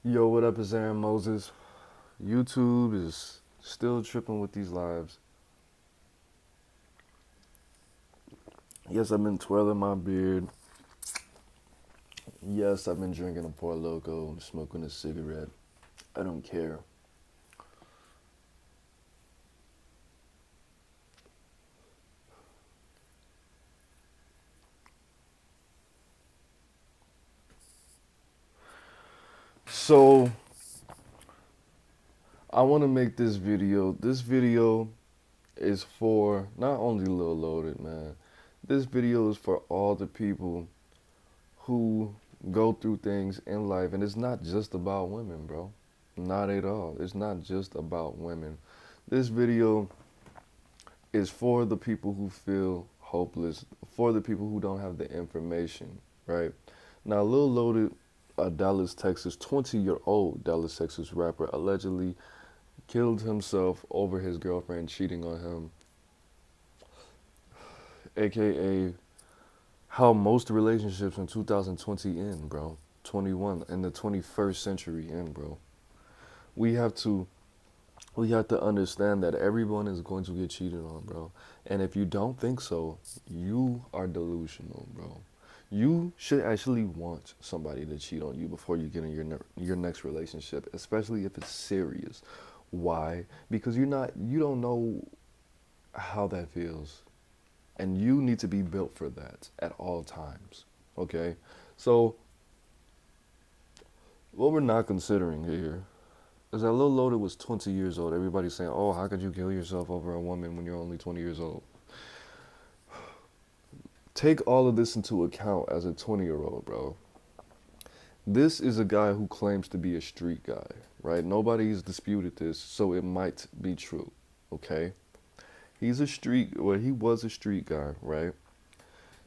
Yo, what up, it's Aaron Moses. YouTube is still tripping with these lives. Yes, I've been twirling my beard. Yes, I've been drinking a Port Loco and smoking a cigarette. I don't care. So, I want to make this video. This video is for not only Lil Loaded, man. This video is for all the people who go through things in life, and it's not just about women, bro. Not at all. It's not just about women. This video is for the people who feel hopeless, for the people who don't have the information, right? Now, Lil Loaded, a Dallas, Texas, 20-year-old Dallas, Texas rapper, allegedly killed himself over his girlfriend cheating on him, aka how most relationships in 2020 end, bro. 21 in the 21st century end, bro. We have to we have to understand that everyone is going to get cheated on, bro. And if you don't think so, you are delusional, bro. You should actually want somebody to cheat on you before you get in your next relationship, especially if it's serious. Why? Because you don't know how that feels, and you need to be built for that at all times. Okay? So, what we're not considering here is that Lil Loaded was 20 years old. Everybody's saying, "Oh, how could you kill yourself over a woman when you're only 20 years old?" Take all of this into account as a 20-year-old, bro. This is a guy who claims to be a street guy, right? Nobody's disputed this, so it might be true, okay? He was a street guy, right?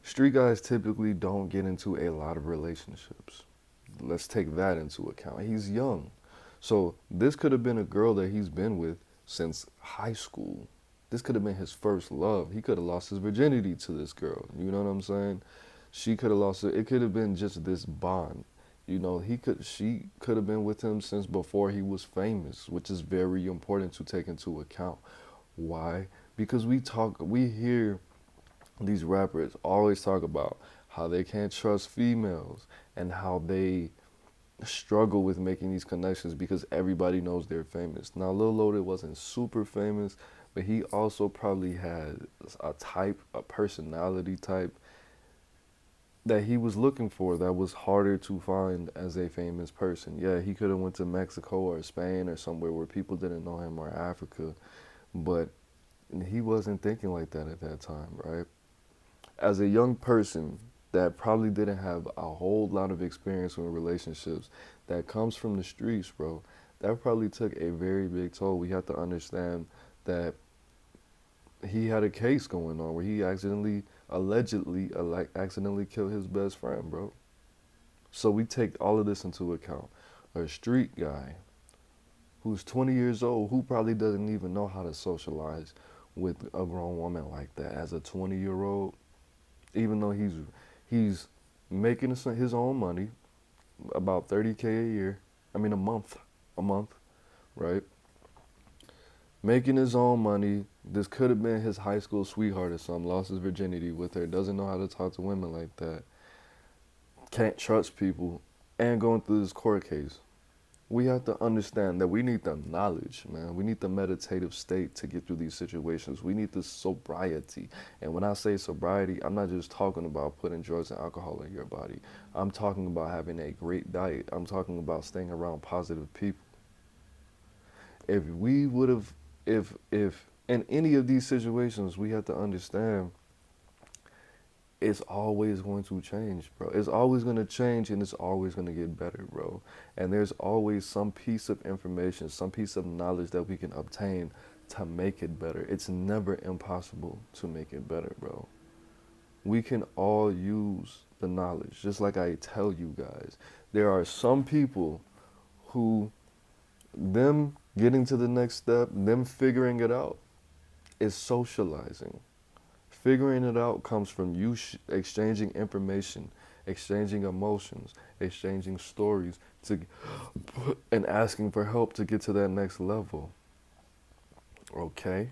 Street guys typically don't get into a lot of relationships. Let's take that into account. He's young. So this could have been a girl that he's been with since high school. This could have been his first love. He could have lost his virginity to this girl. You know what I'm saying? She could have lost it. It could have been just this bond. She could have been with him since before he was famous, which is very important to take into account. Why? Because we hear these rappers always talk about how they can't trust females and how they struggle with making these connections because everybody knows they're famous. Now, Lil Loaded wasn't super famous, but he also probably had a personality type that he was looking for that was harder to find as a famous person. Yeah, he could have went to Mexico or Spain or somewhere where people didn't know him, or Africa, but he wasn't thinking like that at that time, right? As a young person that probably didn't have a whole lot of experience with relationships, that comes from the streets, bro, that probably took a very big toll. We have to understand that he had a case going on where he accidentally killed his best friend, bro. So we take all of this into account. A street guy who's 20 years old, who probably doesn't even know how to socialize with a grown woman like that as a 20-year-old, even though he's making his own money, about 30K a year. I mean a month, right? Making his own money. This could have been his high school sweetheart or something. Lost his virginity with her. Doesn't know how to talk to women like that. Can't trust people, and going through this court case. We have to understand that we need the knowledge, man. We need the meditative state to get through these situations. We need the sobriety. And when I say sobriety, I'm not just talking about putting drugs and alcohol in your body. I'm talking about having a great diet. I'm talking about staying around positive people. If we would have, if in any of these situations, we have to understand it's always going to change, bro. It's always going to change, and it's always going to get better, bro. And there's always some piece of information, some piece of knowledge that we can obtain to make it better. It's never impossible to make it better, bro. We can all use the knowledge. Just like I tell you guys, there are some people who, them getting to the next step, them figuring it out, is socializing. Figuring it out comes from you exchanging information, exchanging emotions, exchanging stories, to and asking for help to get to that next level. Okay?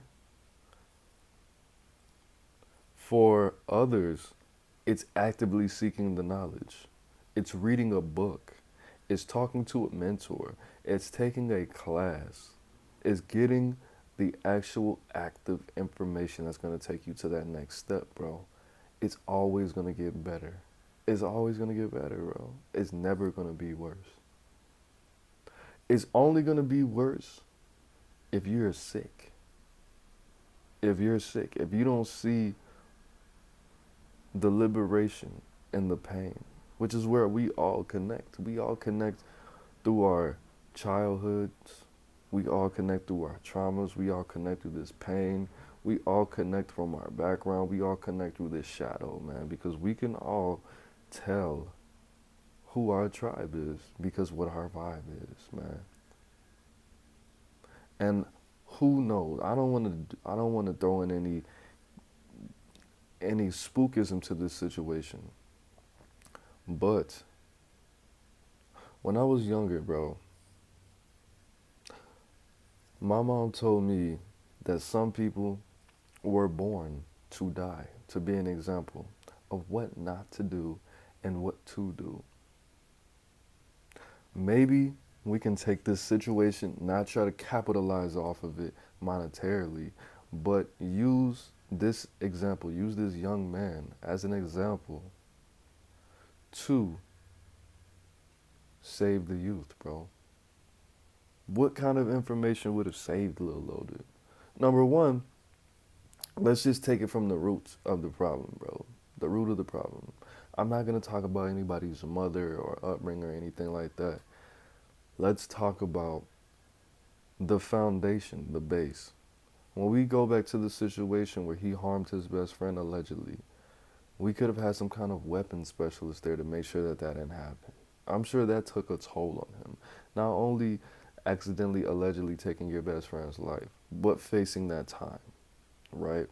For others, it's actively seeking the knowledge. It's reading a book. It's talking to a mentor. It's taking a class. It's getting the actual active information that's going to take you to that next step, bro. It's always going to get better. It's always going to get better, bro. It's never going to be worse. It's only going to be worse if you're sick. If you're sick, if you don't see the liberation and the pain, which is where we all connect. We all connect through our childhoods. We all connect through our traumas. We all connect through this pain. We all connect from our background. We all connect through this shadow, man, because we can all tell who our tribe is because what our vibe is, man. And who knows? I don't want to throw in any spookism to this situation. But when I was younger, bro, my mom told me that some people were born to die, to be an example of what not to do and what to do. Maybe we can take this situation, not try to capitalize off of it monetarily, but use this example, use this young man as an example to save the youth, bro. What kind of information would have saved Lil Loaded? Number one, let's just take it from the roots of the problem, bro. The root of the problem. I'm not going to talk about anybody's mother or upbringing or anything like that. Let's talk about the foundation, the base. When we go back to the situation where he harmed his best friend allegedly, we could have had some kind of weapons specialist there to make sure that that didn't happen. I'm sure that took a toll on him. Not only accidentally, allegedly taking your best friend's life, but facing that time, right?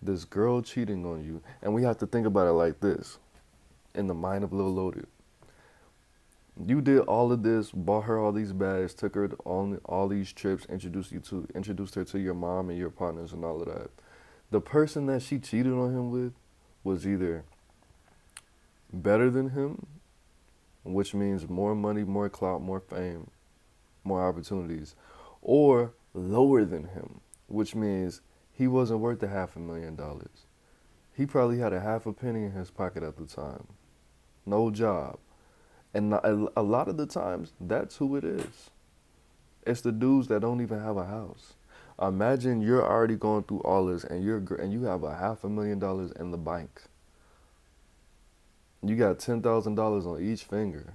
This girl cheating on you, and we have to think about it like this, in the mind of Lil Loaded. You did all of this, bought her all these bags, took her on all these trips, introduced her to your mom and your partners and all of that. The person that she cheated on him with was either better than him, which means more money, more clout, more fame, more opportunities, or lower than him, which means he wasn't worth $500,000. He probably had a half a penny in his pocket at the time. No job. And a lot of the times, that's who it is. It's the dudes that don't even have a house. Imagine you're already going through all this and you have $500,000 in the bank. You got $10,000 on each finger,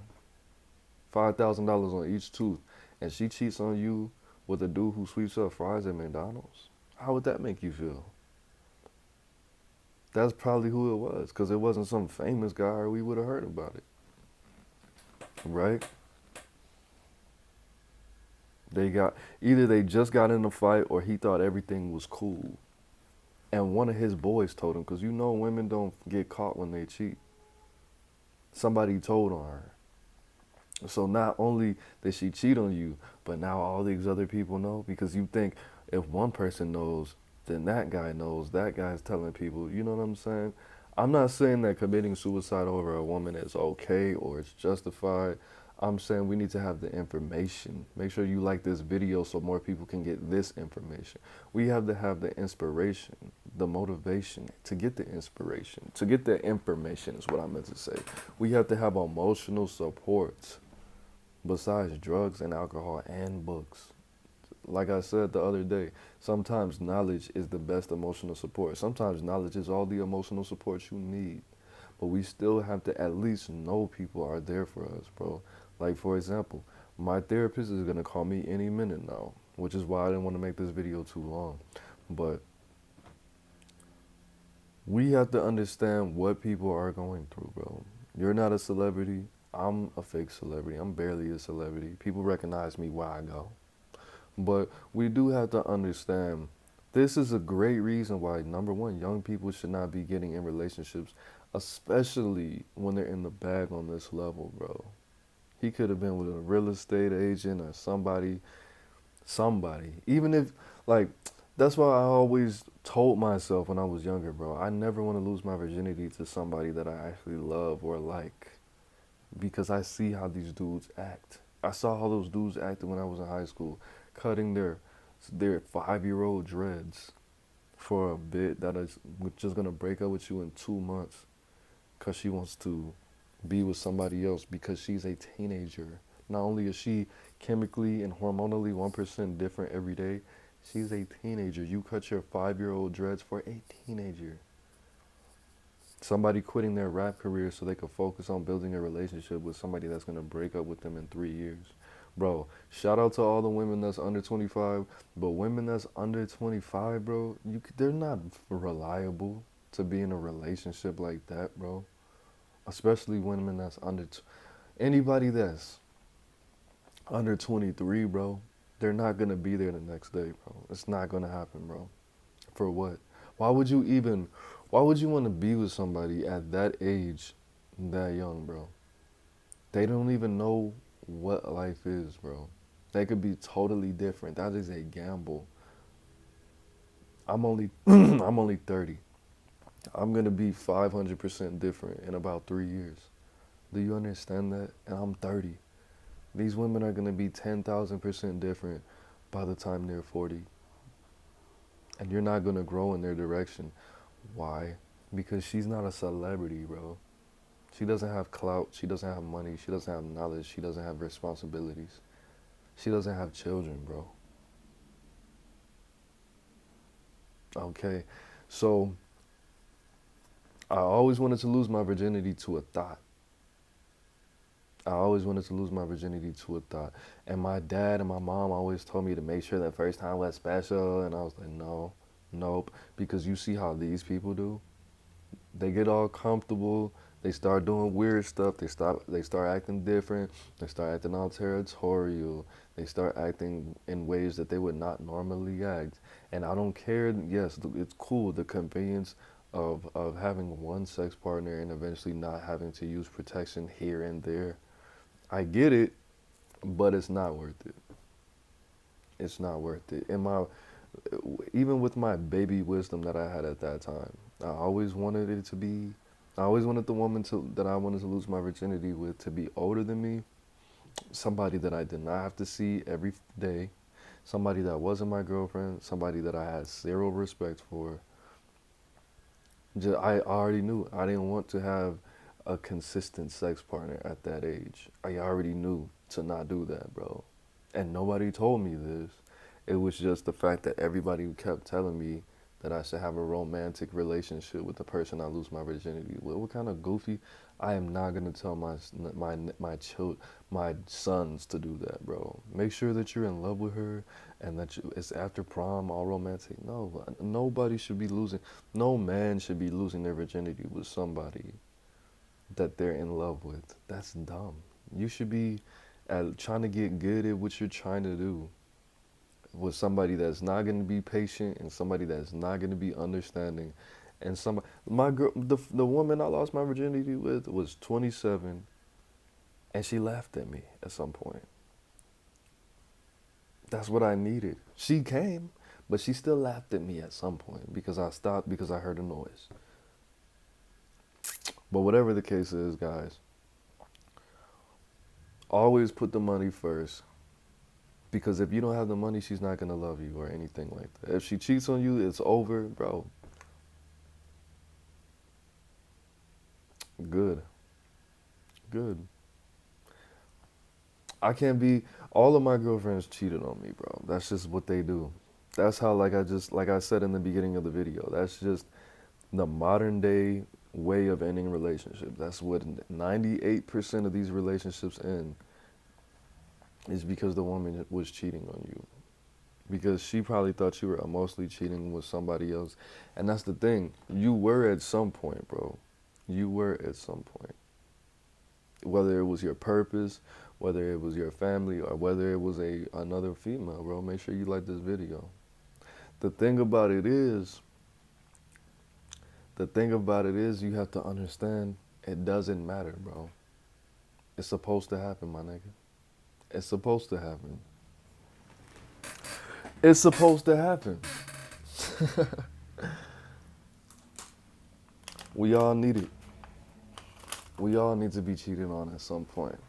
$5,000 on each tooth, and she cheats on you with a dude who sweeps up fries at McDonald's. How would that make you feel? That's probably who it was, because it wasn't some famous guy or we would have heard about it. Right? Either they just got in a fight or he thought everything was cool. And one of his boys told him, because you know women don't get caught when they cheat. Somebody told on her. So not only did she cheat on you, but now all these other people know, because you think if one person knows, then that guy knows, that guy's telling people, you know what I'm saying? I'm not saying that committing suicide over a woman is okay or it's justified. I'm saying we need to have the information. Make sure you like this video so more people can get this information. We have to have the inspiration, the motivation to get the inspiration, to get the information is what I meant to say. We have to have emotional support besides drugs and alcohol and books. Like I said the other day, sometimes knowledge is the best emotional support. Sometimes knowledge is all the emotional support you need. But we still have to at least know people are there for us, bro. Like, for example, my therapist is going to call me any minute now, which is why I didn't want to make this video too long. But we have to understand what people are going through, bro. You're not a celebrity. I'm a fake celebrity. I'm barely a celebrity. People recognize me where I go. But we do have to understand this is a great reason why, number one, young people should not be getting in relationships, especially when they're in the bag on this level, bro. He could have been with a real estate agent or somebody. Even if, like, that's why I always told myself when I was younger, bro, I never want to lose my virginity to somebody that I actually love or like, because I see how these dudes act. I saw how those dudes acted when I was in high school, cutting their 5-year old dreads for a bit that is just gonna break up with you in 2 months because she wants to be with somebody else because she's a teenager. Not only is she chemically and hormonally 1% different every day, she's a teenager. You cut your 5-year old dreads for a teenager. Somebody quitting their rap career so they could focus on building a relationship with somebody that's gonna break up with them in 3 years. Bro, shout out to all the women that's under 25, but women that's under 25, bro, they're not reliable to be in a relationship like that, bro. Especially women that's anybody that's under 23, bro. They're not gonna be there the next day, bro. It's not gonna happen, bro. For what? Why would you even? Why would you want to be with somebody at that age, that young, bro? They don't even know what life is, bro. They could be totally different. That is a gamble. I'm only I'm only 30. I'm gonna be 500% different in about 3 years. Do you understand that? And I'm 30. These women are gonna be 10,000% different by the time they're 40. And you're not gonna grow in their direction. Why? Because she's not a celebrity, bro. She doesn't have clout. She doesn't have money. She doesn't have knowledge. She doesn't have responsibilities. She doesn't have children, bro. Okay. So I always wanted to lose my virginity to a thought. I always wanted to lose my virginity to a thought. And my dad and my mom always told me to make sure that first time was special. And I was like, no, nope. Because you see how these people do? They get all comfortable. They start doing weird stuff. They start acting different. They start acting all territorial. They start acting in ways that they would not normally act. And I don't care. Yes, it's cool, the convenience of having one sex partner and eventually not having to use protection here and there. I get it, but it's not worth it. It's not worth it. Even with my baby wisdom that I had at that time, I always wanted it to be. I always wanted the woman that I wanted to lose my virginity with to be older than me, somebody that I did not have to see every day, somebody that wasn't my girlfriend, somebody that I had zero respect for. I already knew I didn't want to have a consistent sex partner at that age. I already knew to not do that, bro. And nobody told me this. It was just the fact that everybody kept telling me that I should have a romantic relationship with the person I lose my virginity with. What kind of goofy? I am not gonna tell my sons to do that, bro. Make sure that you're in love with her and that it's after prom, all romantic. No, nobody should be losing. No man should be losing their virginity with somebody that they're in love with. That's dumb. You should be trying to get good at what you're trying to do with somebody that's not going to be patient and somebody that's not going to be understanding. And my girl, the woman I lost my virginity with was 27, and she laughed at me at some point. That's what I needed. She came, but she still laughed at me at some point because I stopped because I heard a noise. But whatever the case is, guys, always put the money first. Because if you don't have the money, she's not going to love you or anything like that. If she cheats on you, it's over, bro. Good. Good. I can't be. All of my girlfriends cheated on me, bro. That's just what they do. That's how, like I said in the beginning of the video, that's just the modern day way of ending relationships. That's what 98% of these relationships end, is because the woman was cheating on you. Because she probably thought you were emotionally cheating with somebody else. And that's the thing. You were at some point, bro. You were at some point. Whether it was your purpose, whether it was your family, or whether it was another female, bro, make sure you like this video. The thing about it is, you have to understand it doesn't matter, bro. It's supposed to happen, my nigga. It's supposed to happen. It's supposed to happen. We all need it. We all need to be cheated on at some point.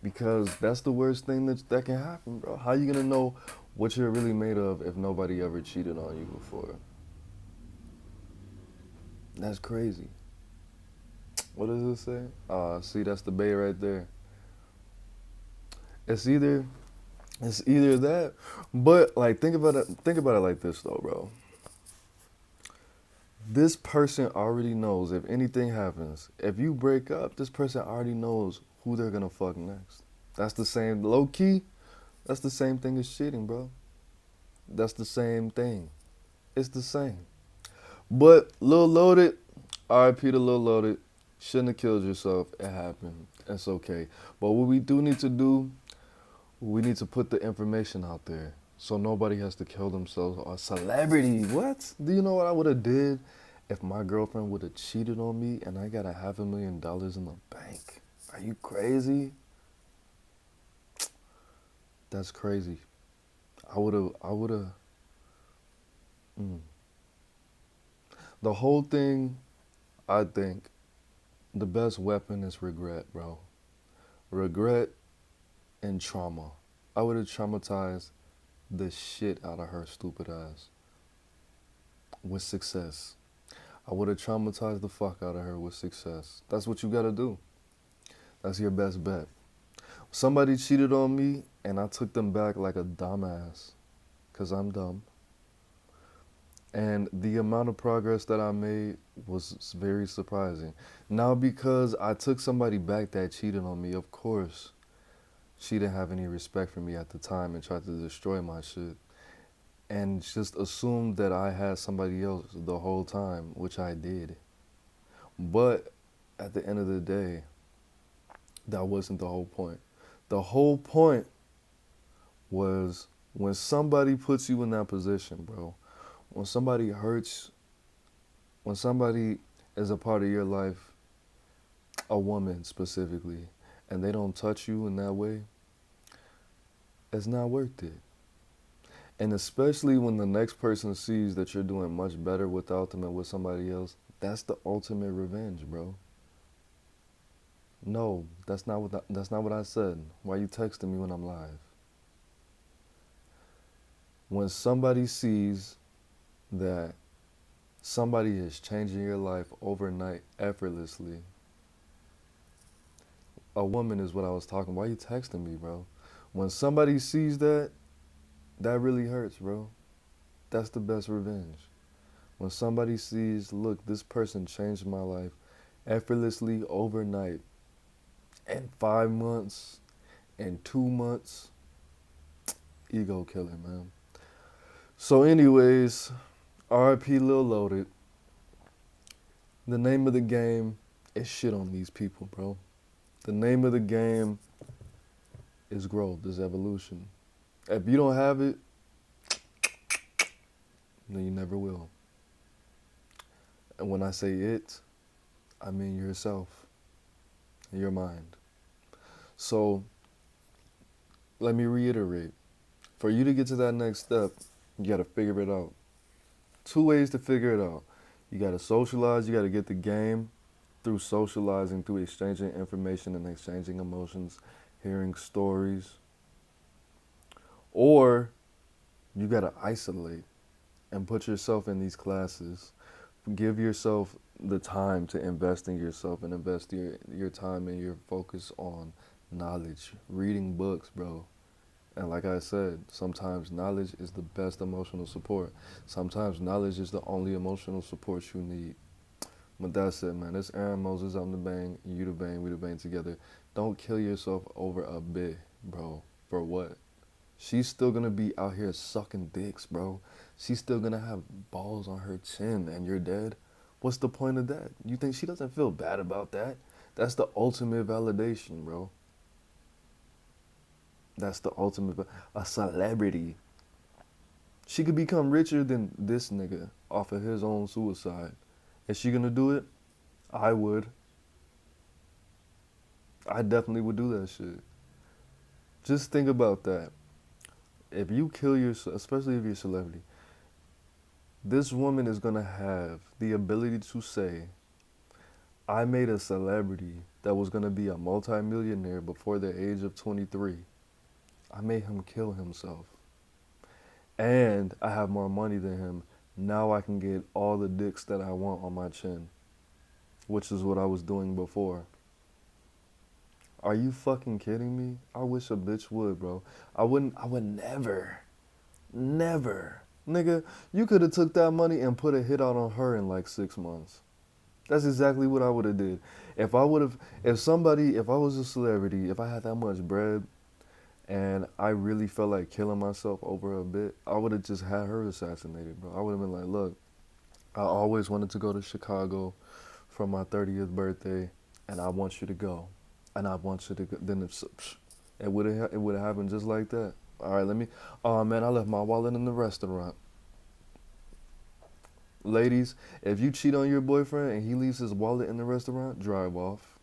Because that's the worst thing that can happen, bro. How you gonna know what you're really made of if nobody ever cheated on you before? That's crazy. What does it say? See, that's the bait right there. It's either it's either that, but like think about it like this though, bro. This person already knows if anything happens, if you break up, this person already knows who they're gonna fuck next. That's the same low key, that's the same thing as cheating, bro. That's the same thing. It's the same. But Lil Loaded, RIP to Lil Loaded, shouldn't have killed yourself. It happened. It's okay. But what we do need to do, we need to put the information out there so nobody has to kill themselves. Or a celebrity. What? Do you know what I would have did if my girlfriend would have cheated on me and I got $500,000 in the bank? Are you crazy? That's crazy. I would have. Mm. The whole thing, I think, the best weapon is regret, bro. Regret and trauma. I would have traumatized the shit out of her stupid ass with success. I would have traumatized the fuck out of her with success. That's what you gotta do. That's your best bet. Somebody cheated on me and I took them back like a dumbass because I'm dumb. And the amount of progress that I made was very surprising. Now, because I took somebody back that cheated on me, of course, she didn't have any respect for me at the time and tried to destroy my shit. And just assumed that I had somebody else the whole time, which I did. But at the end of the day, that wasn't the whole point. The whole point was when somebody puts you in that position, bro, when somebody hurts, when somebody is a part of your life, a woman specifically, and they don't touch you in that way, it's not worth it. And especially when the next person sees that you're doing much better without them and with somebody else, that's the ultimate revenge, bro. No, that's not what I said. Why are you texting me when I'm live? When somebody sees that somebody is changing your life overnight effortlessly, a woman is what I was talking. Why are you texting me, bro? When somebody sees that, that really hurts, bro. That's the best revenge. When somebody sees, look, this person changed my life effortlessly overnight in 5 months, in 2 months, ego killer, man. So anyways, RIP Lil Loaded. The name of the game is shit on these people, bro. The name of the game is growth, is evolution. If you don't have it, then you never will. And when I say it, I mean yourself, your mind. So let me reiterate. For you to get to that next step, you got to figure it out. 2 ways to figure it out. You got to socialize. You got to get the game through socializing, through exchanging information and exchanging emotions, hearing stories. Or you got to isolate and put yourself in these classes. Give yourself the time to invest in yourself and invest your time and your focus on knowledge. Reading books, bro. And like I said, sometimes knowledge is the best emotional support. Sometimes knowledge is the only emotional support you need. But that's it, man. It's Aaron Moses. I'm the bang. You the bang. We the bang together. Don't kill yourself over a bit, bro. For what? She's still gonna be out here sucking dicks, bro. She's still gonna have balls on her chin and you're dead. What's the point of that? You think she doesn't feel bad about that? That's the ultimate validation, bro. That's the ultimate. A celebrity. She could become richer than this nigga off of his own suicide. Is she gonna do it? I would. I definitely would do that shit. Just think about that. If you kill yourself, especially if you're a celebrity, this woman is gonna have the ability to say, I made a celebrity that was gonna be a multimillionaire before the age of 23. I made him kill himself. And I have more money than him. Now I can get all the dicks that I want on my chin, which is what I was doing before. Are you fucking kidding me? I wish a bitch would, bro. I would never, never. Nigga, you could have took that money and put a hit out on her in like 6 months. That's exactly what I would have did. If I would have, if I was a celebrity, if I had that much bread and I really felt like killing myself over a bit, I would have just had her assassinated, bro. I would have been like, look, I always wanted to go to Chicago for my 30th birthday, and I want you to go, and I want you to go. Then it would have happened just like that. All right, let me. Oh man, I left my wallet in the restaurant. Ladies, if you cheat on your boyfriend and he leaves his wallet in the restaurant, drive off.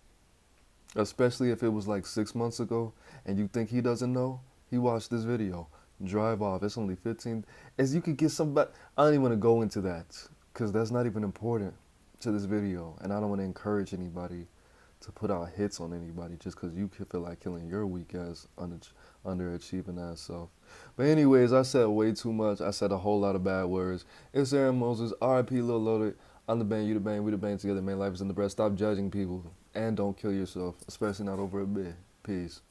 Especially if it was like 6 months ago and you think he doesn't know, he watched this video. Drive off. It's only 15. As you could get somebody. I don't even want to go into that because that's not even important to this video. And I don't want to encourage anybody to put out hits on anybody just because you feel like killing your weak ass, underachieving ass self. But anyways, I said way too much. I said a whole lot of bad words. It's Aaron Moses, R.I.P. Lil Loaded. I'm the band, you the band, we the band together. Man, life is in the breast. Stop judging people and don't kill yourself, especially not over a bit. Peace.